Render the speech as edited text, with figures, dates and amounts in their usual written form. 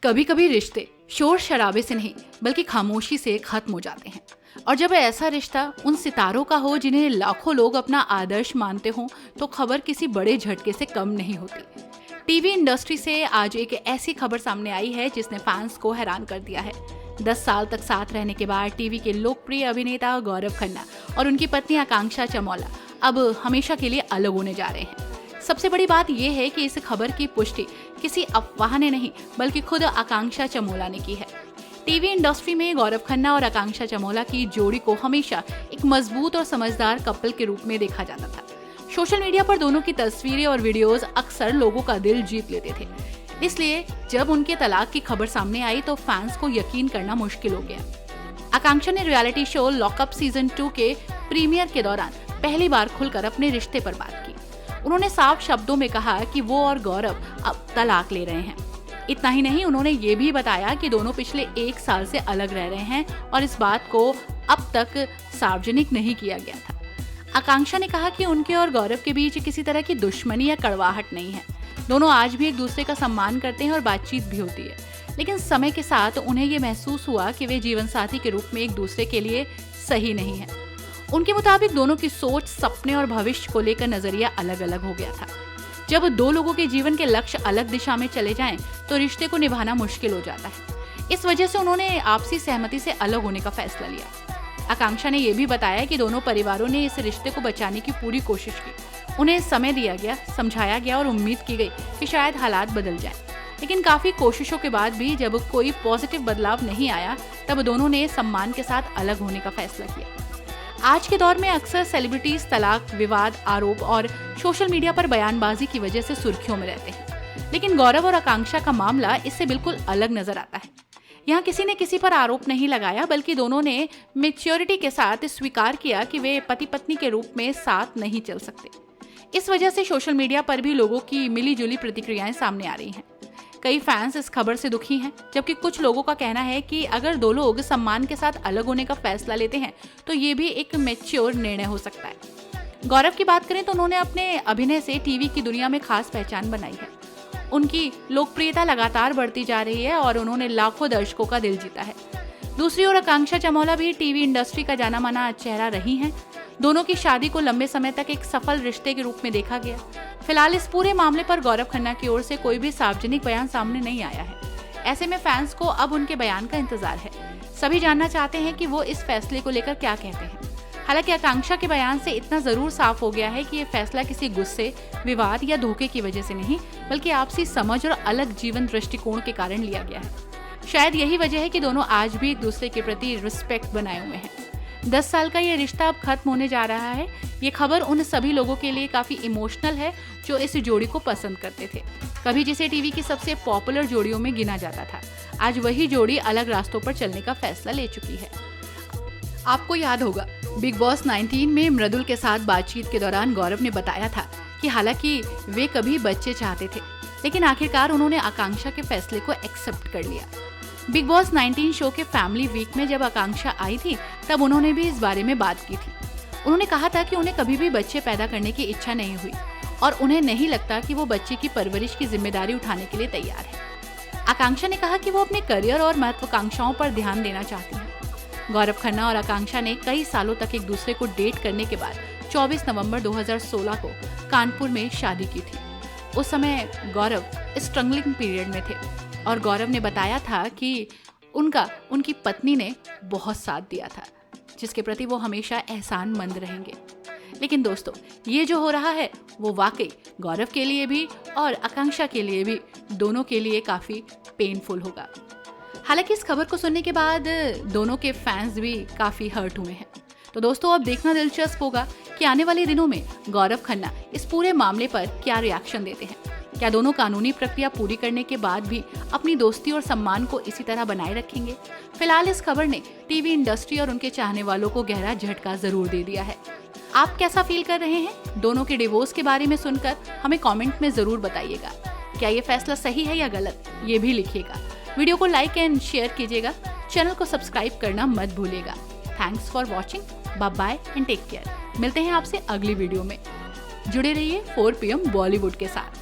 कभी कभी रिश्ते शोर शराबे से नहीं बल्कि खामोशी से खत्म हो जाते हैं। और जब ऐसा रिश्ता उन सितारों का हो जिन्हें लाखों लोग अपना आदर्श मानते हों, तो खबर किसी बड़े झटके से कम नहीं होती। टीवी इंडस्ट्री से आज एक ऐसी खबर सामने आई है जिसने फैंस को हैरान कर दिया है। 10 साल तक साथ रहने के बाद टीवी के लोकप्रिय अभिनेता गौरव खन्ना और उनकी पत्नी आकांक्षा चमोला अब हमेशा के लिए अलग होने जा रहे हैं। सबसे बड़ी बात यह है कि इस खबर की पुष्टि किसी अफवाह ने नहीं बल्कि खुद आकांक्षा चमोला ने की है। टीवी इंडस्ट्री में गौरव खन्ना और आकांक्षा चमोला की जोड़ी को हमेशा एक मजबूत और समझदार कपल के रूप में देखा जाता था। सोशल मीडिया पर दोनों की तस्वीरें और वीडियोस अक्सर लोगों का दिल जीत लेते थे। इसलिए जब उनके तलाक की खबर सामने आई तो फैंस को यकीन करना मुश्किल हो गया। आकांक्षा ने रियलिटी शो लॉकअप सीजन 2 के प्रीमियर के दौरान पहली बार खुलकर अपने रिश्ते पर बात की। उन्होंने साफ शब्दों में कहा कि वो और गौरव अब तलाक ले रहे हैं। इतना ही नहीं, उन्होंने ये भी बताया कि दोनों पिछले 1 साल से अलग रह रहे हैं और इस बात को अब तक सार्वजनिक नहीं किया गया था। आकांक्षा ने कहा कि उनके और गौरव के बीच किसी तरह की दुश्मनी या कड़वाहट नहीं है। दोनों आज भी एक दूसरे का सम्मान करते हैं और बातचीत भी होती है, लेकिन समय के साथ उन्हें ये महसूस हुआ कि वे जीवन साथी के रूप में एक दूसरे के लिए सही नहीं है। उनके मुताबिक दोनों की सोच, सपने और भविष्य को लेकर नजरिया अलग अलग हो गया था। जब 2 लोगों के जीवन के लक्ष्य अलग दिशा में चले जाएं, तो रिश्ते को निभाना मुश्किल हो जाता है। इस वजह से उन्होंने आपसी सहमति से अलग होने का फैसला लिया। आकांक्षा ने यह भी बताया कि दोनों परिवारों ने इस रिश्ते को बचाने की पूरी कोशिश की। उन्हें समय दिया गया, समझाया गया और उम्मीद की गई कि शायद हालात बदल जाएं। लेकिन काफी कोशिशों के बाद भी जब कोई पॉजिटिव बदलाव नहीं आया, तब दोनों ने सम्मान के साथ अलग होने का फैसला किया। आज के दौर में अक्सर सेलिब्रिटीज तलाक, विवाद, आरोप और सोशल मीडिया पर बयानबाजी की वजह से सुर्खियों में रहते हैं, लेकिन गौरव और आकांक्षा का मामला इससे बिल्कुल अलग नजर आता है। यहाँ किसी ने किसी पर आरोप नहीं लगाया, बल्कि दोनों ने मैच्योरिटी के साथ स्वीकार किया कि वे पति पत्नी के रूप में साथ नहीं चल सकते। इस वजह से सोशल मीडिया पर भी लोगों की मिलीजुली प्रतिक्रियाएं सामने आ रही हैं। कई फैंस इस खबर से दुखी हैं, जबकि कुछ लोगों का कहना है कि अगर 2 लोग सम्मान के साथ अलग होने का फैसला लेते हैं तो ये भी एक मैच्योर निर्णय हो सकता है। गौरव की बात करें तो उन्होंने अपने अभिनय से टीवी की दुनिया में खास पहचान बनाई है। उनकी लोकप्रियता लगातार बढ़ती जा रही है और उन्होंने लाखों दर्शकों का दिल जीता है। दूसरी ओर आकांक्षा चमोला भी टीवी इंडस्ट्री का जाना माना चेहरा रही हैं। दोनों की शादी को लंबे समय तक एक सफल रिश्ते के रूप में देखा गया। फिलहाल इस पूरे मामले पर गौरव खन्ना की ओर से कोई भी सार्वजनिक बयान सामने नहीं आया है। ऐसे में फैंस को अब उनके बयान का इंतजार है। सभी जानना चाहते हैं कि वो इस फैसले को लेकर क्या कहते हैं। हालांकि आकांक्षा के बयान से इतना जरूर साफ हो गया है कि ये फैसला किसी गुस्से, विवाद या धोखे की वजह से नहीं, बल्कि आपसी समझ और अलग जीवन दृष्टिकोण के कारण लिया गया है। शायद यही वजह है कि दोनों आज भी एक दूसरे के प्रति रिस्पेक्ट बनाए हुए हैं। 10 साल का ये रिश्ता अब खत्म होने जा रहा है। ये खबर उन सभी लोगों के लिए काफी इमोशनल है जो इस जोड़ी को पसंद करते थे। कभी जिसे टीवी की सबसे पॉपुलर जोड़ियों में गिना जाता था, आज वही जोड़ी अलग रास्तों पर चलने का फैसला ले चुकी है। आपको याद होगा, बिग बॉस 19 में मृदुल के साथ बातचीत के दौरान गौरव ने बताया था कि हालांकि वे कभी बच्चे चाहते थे, लेकिन आखिरकार उन्होंने आकांक्षा के फैसले को एक्सेप्ट कर लिया। बिग बॉस 19 शो के फैमिली वीक में जब आकांक्षा आई थी, तब उन्होंने भी इस बारे में बात की थी। उन्होंने कहा था कि उन्हें कभी भी बच्चे पैदा करने की इच्छा नहीं हुई और उन्हें नहीं लगता कि वो बच्चे की परवरिश की जिम्मेदारी उठाने के लिए तैयार है। आकांक्षा ने कहा कि वो अपने करियर और महत्वाकांक्षाओं पर ध्यान देना चाहती है। गौरव खन्ना और आकांक्षा ने कई सालों तक एक दूसरे को डेट करने के बाद 24 नवंबर 2016 को कानपुर में शादी की थी। उस समय गौरव स्ट्रगलिंग पीरियड में थे और गौरव ने बताया था कि उनकी पत्नी ने बहुत साथ दिया था, जिसके प्रति वो हमेशा एहसानमंद रहेंगे। लेकिन दोस्तों, ये जो हो रहा है वो वाकई गौरव के लिए भी और आकांक्षा के लिए भी, दोनों के लिए काफी पेनफुल होगा। हालांकि इस खबर को सुनने के बाद दोनों के फैंस भी काफी हर्ट हुए हैं। तो दोस्तों, अब देखना दिलचस्प होगा कि आने वाले दिनों में गौरव खन्ना इस पूरे मामले पर क्या रिएक्शन देते हैं। क्या दोनों कानूनी प्रक्रिया पूरी करने के बाद भी अपनी दोस्ती और सम्मान को इसी तरह बनाए रखेंगे? फिलहाल इस खबर ने टीवी इंडस्ट्री और उनके चाहने वालों को गहरा झटका जरूर दे दिया है। आप कैसा फील कर रहे हैं दोनों के डिवोर्स के बारे में सुनकर? हमें कमेंट में जरूर बताइएगा। क्या ये फैसला सही है या गलत, ये भी लिखिएगा। वीडियो को लाइक एंड शेयर कीजिएगा। चैनल को सब्सक्राइब करना मत भूलिएगा। Thanks for watching. Bye bye and take care. मिलते हैं आपसे अगली वीडियो में। जुड़े रहिए 4 PM बॉलीवुड के साथ।